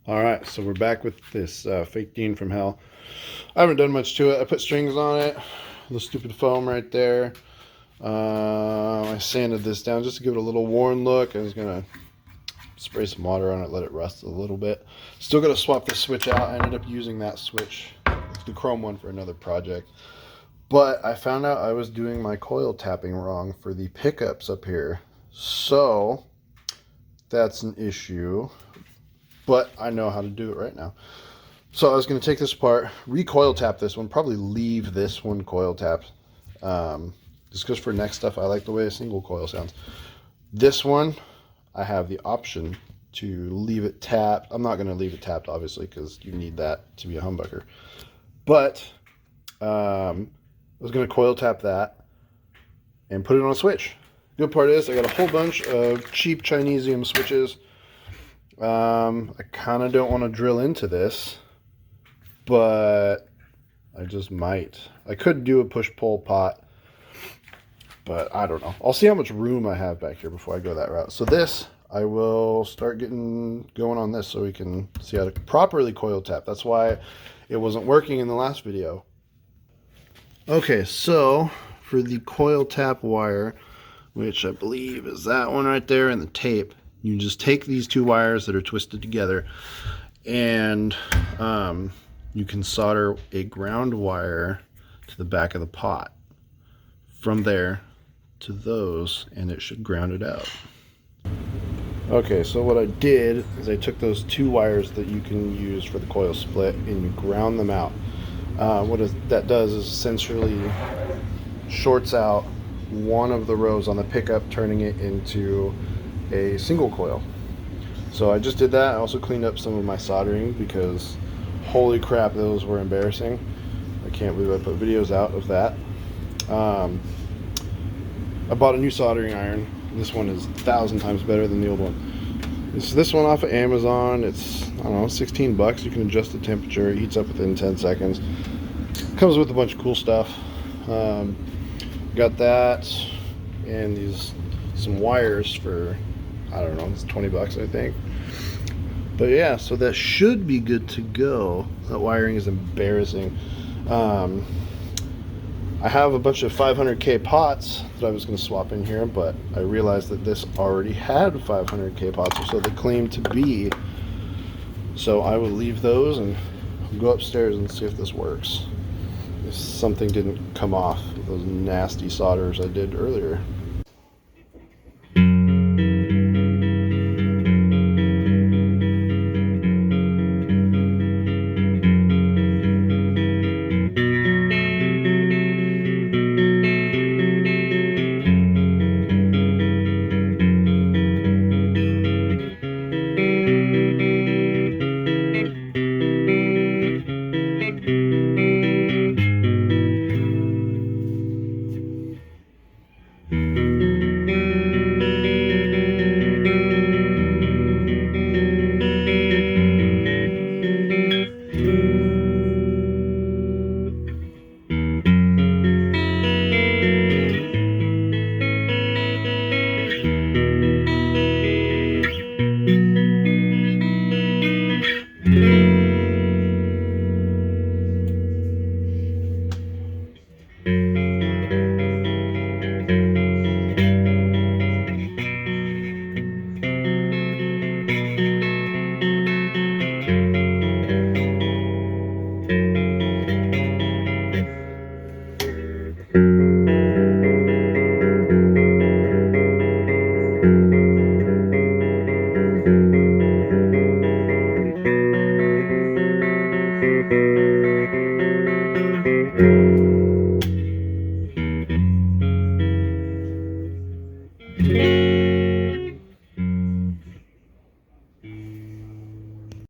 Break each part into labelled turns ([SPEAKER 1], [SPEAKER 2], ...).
[SPEAKER 1] Alright, so we're back with this fake Dean from hell. I haven't done much to it. I put strings on it, the stupid foam right there. I sanded this down just to give it a little worn look. I was going to spray some water on it, let it rust a little bit. Still got to swap the switch out. I ended up using that switch, the chrome one, for another project. But I found out I was doing my coil tapping wrong for the pickups up here. So that's an issue. But I know how to do it right now. So I was going to take this apart, recoil tap this one, probably leave this one coil tapped. Just because for next stuff, I like the way a single coil sounds. This one, I have the option to leave it tapped. I'm not going to leave it tapped, obviously, because you need that to be a humbucker. But I was going to coil tap that and put it on a switch. Good part is I got a whole bunch of cheap Chinesium switches. I kind of don't want to drill into this, but I just might. I could do a push-pull pot, but I don't know. I'll see how much room I have back here before I go that route. So this, I will start going on this so we can see how to properly coil tap. That's why it wasn't working in the last video. Okay, so for the coil tap wire, which I believe is that one right there, and the tape, you just take these two wires that are twisted together, and you can solder a ground wire to the back of the pot. From there to those, and it should ground it out. Okay, so what I did is I took those two wires that you can use for the coil split and you ground them out. That does is essentially shorts out one of the rows on the pickup, turning it into a single coil. So I just did that. I also cleaned up some of my soldering because holy crap, those were embarrassing. I can't believe I put videos out of that. I bought a new soldering iron. This one is 1,000 times better than the old one. It's this one off of Amazon. It's, I don't know, 16 bucks. You can adjust the temperature. It heats up within 10 seconds. Comes with a bunch of cool stuff. Got that and some wires for, I don't know, it's 20 bucks I think. But yeah, so that should be good to go. That wiring is embarrassing. I have a bunch of 500K pots that I was going to swap in here, but I realized that this already had 500K pots, or so they claim to be. So I will leave those and go upstairs and see if this works. If something didn't come off with those nasty solders I did earlier.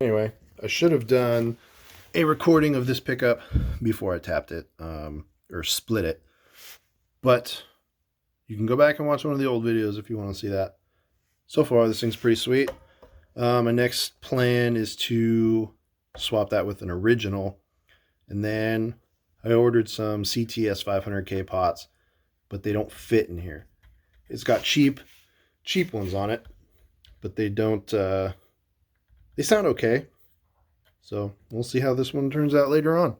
[SPEAKER 1] Anyway, I should have done a recording of this pickup before I tapped it, or split it. But you can go back and watch one of the old videos if you want to see that. So far, this thing's pretty sweet. My next plan is to swap that with an original. And then I ordered some CTS 500K pots, but they don't fit in here. It's got cheap ones on it, but they don't, they sound okay. So we'll see how this one turns out later on.